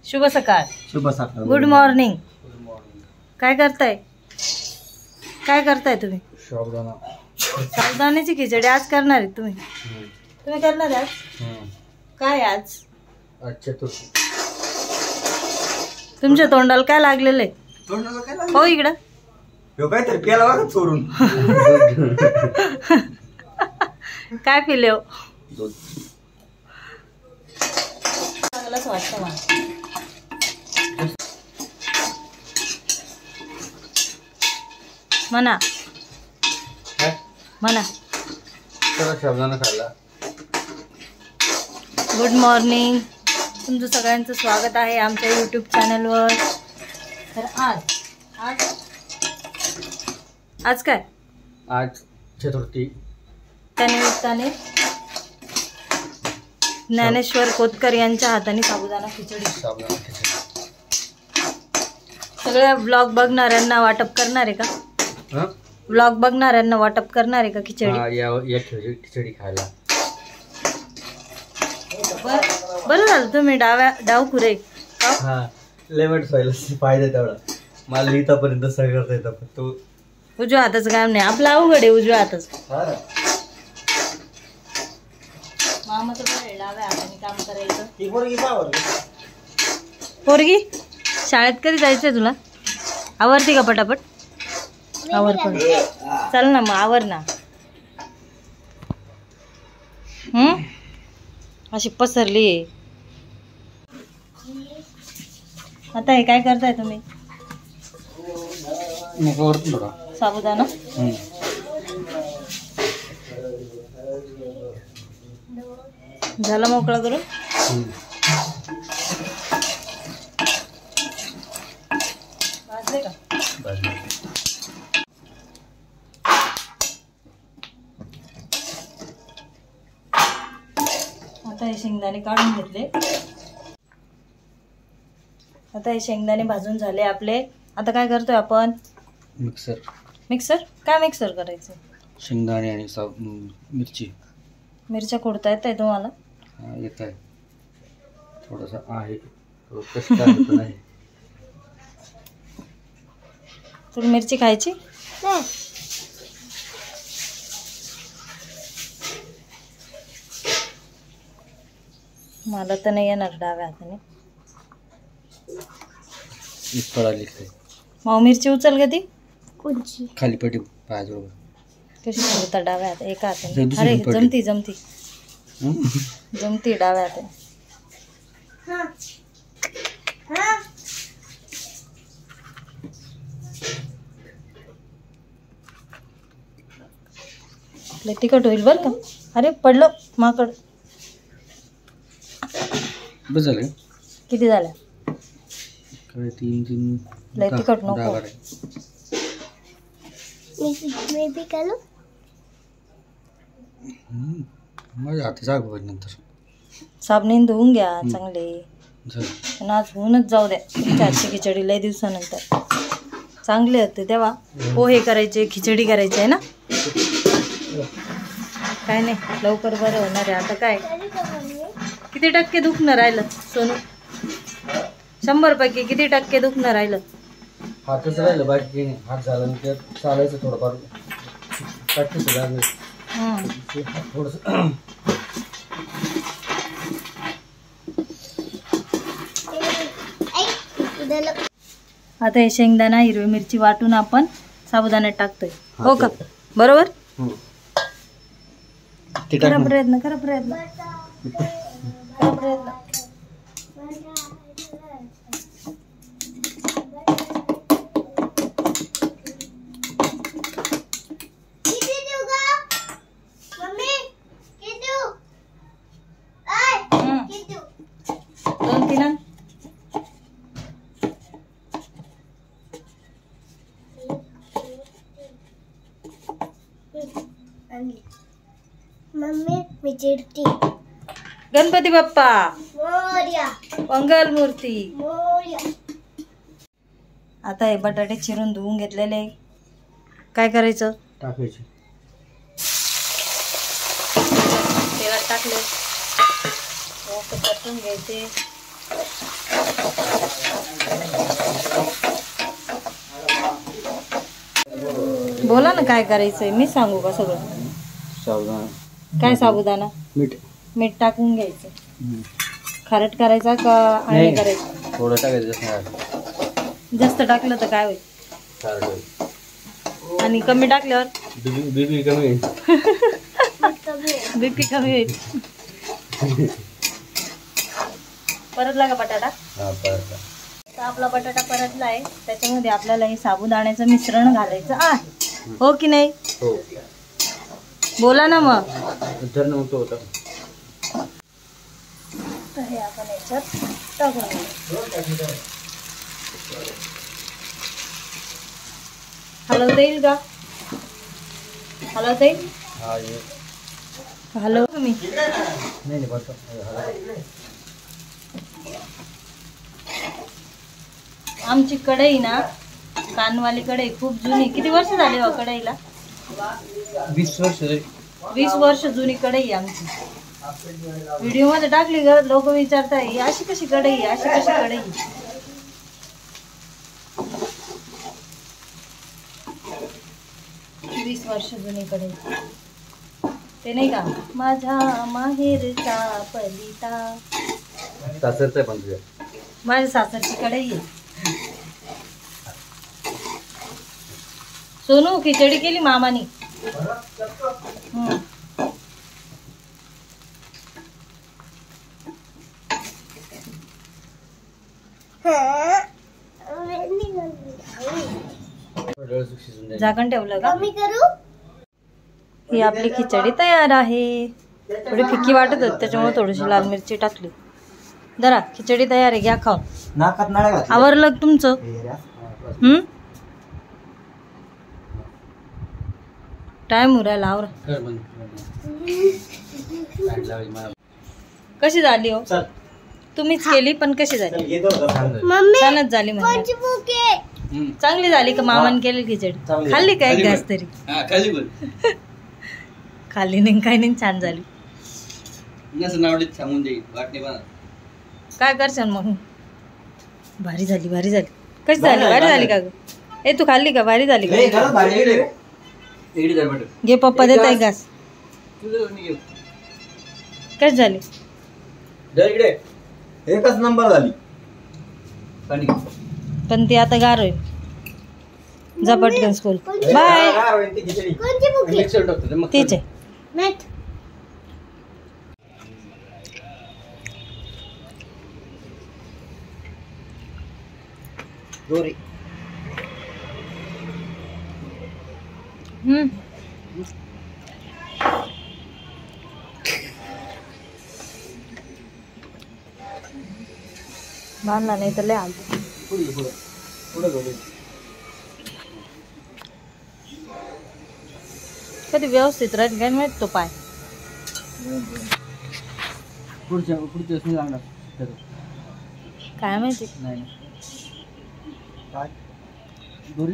शुभ सकाळ. शुभ सकाळ. Good morning. काय करताय तुम्ही? साबुदाण्याची खिचडी आज करणार आहे तुम्ही? तुम्ही करणार आज? काय आज? चतुर्थी. तुमच्या तोंडाला काय लागलेलं आहे? हो इकडं काहीतरी प्याला बघा चोरून. काय पिले हो? चांगलंच वाटतं मला. म्हणा म्हणा. शब्दानं खाल्ला. Good morning. तुमचं सगळ्यांचं स्वागत आहे आमच्या यूट्यूब चॅनलवर. तर आज काय? आज चतुर्थी. त्यानिमित्ताने ज्ञानेश्वर कोतकर यांच्या हाताने साबुदाणा खिचडी. सगळ्या ब्लॉग बघणाऱ्यांना वाटप करणार आहे का? ब्लॉग बघणाऱ्यांना वाटप करणार आहे का खिचडी? खिचडी खायला. बरं झालं तुम्ही डावखुरे. लेमट व्हायला फायदा तेवढा. मला इथपर्यंत सगळं करता येतं पण तू उजव्या हाताचं काम नाही. आपलं अवघड आहे उजव्या हाताचं. मामाचं बरं आहे डाव्या हाताने काम करायचं. पोरगी शाळेत कधी जायचंय तुला? आवरती का पटापट? आवर पण. चल ना मग आवर ना. अशी पसरली. आता हे काय करताय तुम्ही? साबुदाणा. झाला मोकळा करून? भाजले का? आता हे शेंगदाणे काढून घेतले. आता हे शेंगदाणे भाजून झाले आपले. आता काय करतोय आपण? मिक्सर. काय मिक्सर करायचं? शेंगदाणे आणि मिरच्या खोडता येत आहे तुम्हाला? येत आहे. थोडंसं आहे. कष्ट आहे. तुला मिरची खायची? मला तर नाही येणार डाव्या हाताने. माऊ मिरची उचल का ती? खाली पटी पायाजवळ. कशी होता डाव्या हात एका हाताने? अरे जमती डाव्या हाताने. तिखट होईल बर का. अरे पडलं माकड. बस झालं. किती झाल्या? 3 लय तिखट नको. माझ्या हाती जाग होईल नंतर. साबणीने धुवून घ्या चांगले. पण आज होऊनच जाऊ द्या तुमच्या हातची खिचडी. लय दिवसानंतर चांगले होते तेव्हा. पोहे करायचे, खिचडी करायची आहे ना. काय नाही लवकर बरं होणार आहे. आता काय किती टक्के दुखणं राहिलं सोनू? 100 पैकी किती टक्के दुखणं राहिलं? हातच राहिलं बाकी नाही. हात झाला तर चालायचं थोडंफार प्रॅक्टिस झालं. थोडंसं आता हे शेंगदाणा हिरवी मिरची वाटून आपण साबुदाण्यात टाकतोय. हो का? बरोबर. करा प्रयत्न. मम्मी मी चिडती. गणपती बाप्पा मोरया. मंगल मूर्ती मोरया. आता हे बटाटे चिरून धुवून घेतलेले. काय करायचं? टाकायचे. तेलात टाकले. परतून घ्यायचे. बोला ना काय करायचंय, मी सांगू का सगळं? साबुदाणा. काय साबुदाणा? मीठ. मीठ टाकून घ्यायचं. खारट करायचा का आणि करायचं? थोडं टाकायचं. जास्त टाकलं तर काय होईल? आणि कमी टाकल्यावर बीपी कमी होईल. बीपी कमी होईल. परतला का बटाटा? तर आपला बटाटा परतला आहे. त्याच्यामध्ये आपल्याला हे साबुदाण्याचं मिश्रण घालायचं आहे, हो की नाही? हो. बोला ना मग. तर नव्हतं होतं. तर हे आपण याच्यात टाकून घेऊ. हलवता येईल का? हलवता येईल? हा ये. हलव तुम्ही. नाही बरं. आमची कढई ना, कानवाली कढई खूप जुनी. किती वर्ष झाली हो कढईला? 20 वर्ष झाली. 20 वर्ष जुनी कढई आहे आमची. व्हिडिओ मध्ये टाकली ग, लोक विचारताय ही अशी कशी कढई, अशी कशी कढई? वीस वर्ष जुनी कढई. ते नाही का, माझ्या माहेरचा पलिता. सासरचं पण तुझ्या. माझ्या सासरची कढई आहे. सोनू खिचडी केली मामानी. झाकण ठेवलं का? कमी करू? ही आपली खिचडी तयार आहे. थोडी फिक्की वाटत होती त्याच्यामुळे थोडीशी लाल मिरची टाकली. जरा खिचडी तयार आहे, घ्या खाऊन. नाकात नाळ्या घातल्या. आवरलं का तुमचं? टाइम उरायला आवरा. कशी झाली हो? तुम्हीच केली पण कशी झाली? मम्मी छानच झाली म्हणजे. कोणची बुक आहे? चांगली झाली का? मामाने केली खिचडी खाल्ली का? एक घास तरी खाल्ली नाही? काय नाही, छान झाली. काय करशाल मग? भारी झाली, भारी झाली. कशी झाली? भारी झाली का ग? ए तू खाल्ली का? भारी झाली का? घे पप्पा देत आहे घास. कशी झाली? एकच नंबर झाली. पण ती आता गार होईल. जा पटकन स्कूल. बाय. कोणची बुक आहे? तीच आहे. मॅथ. दोरी. बांधला नाही तर लय आलतो. कधी व्यवस्थित राहील काय माहित तो पाय. पुढच्या नाही लागणार. काय माहिती. नाही काय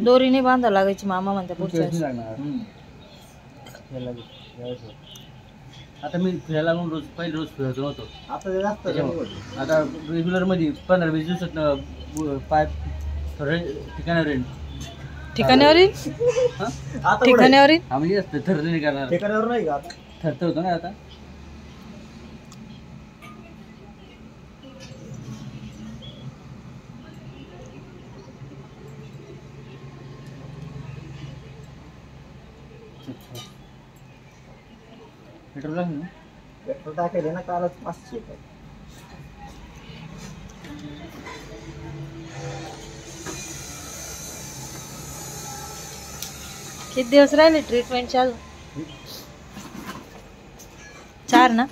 दोरीने बांधा लागायची मामा म्हणते पुढच्या नाही लागणार. आता मी फिरायला रोज पहिले रोज फिरत नव्हतो. आता रेग्युलर मध्ये 15-20 दिवसात पाय ठिकाणावर येईल. ठिकाणावर येईल? ठिकाणावर येईल म्हणजे असतं ठरलं नाही करणार. ठिकाणावर नाही का? ठरत होतं ना आता. पेट्रोल आहे ना? पेट्रोल टाकायला ना कालच 500. किती दिवस राहिले ट्रीटमेंट चालू? 4 ना?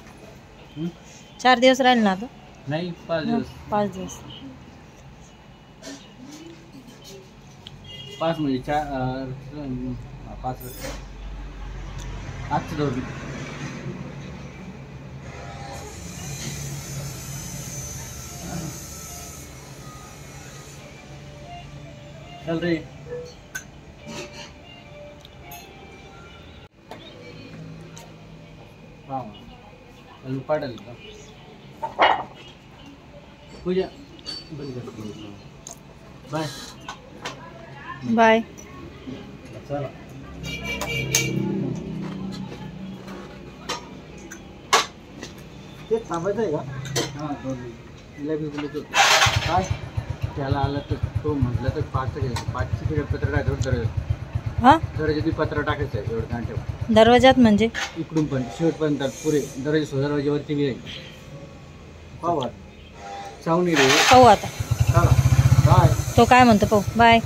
4 दिवस राहिले ना आता? नाही 5 दिवस. 5 दिवस. 5 म्हणजे 4 5 आजचं दोन. चल रे. हा पाडल का? पूजा बंद कर. बाय. बाय. चला. ते थांबायचं आहे का? हां तिला बी बोलत होतो काय त्याला आलं तर तो म्हटलं तर 5चं पत्र टाकायचं हा दरवाजात पत्र टाकायचं आहे एवढं काय ठेवा दरवाजात म्हणजे इकडून पण शेवटपर्यंत पुरे दरवाजावरती बी पाहू चावणी रे पाहू आता चला बाय. तो काय म्हणतो पाहू. बाय.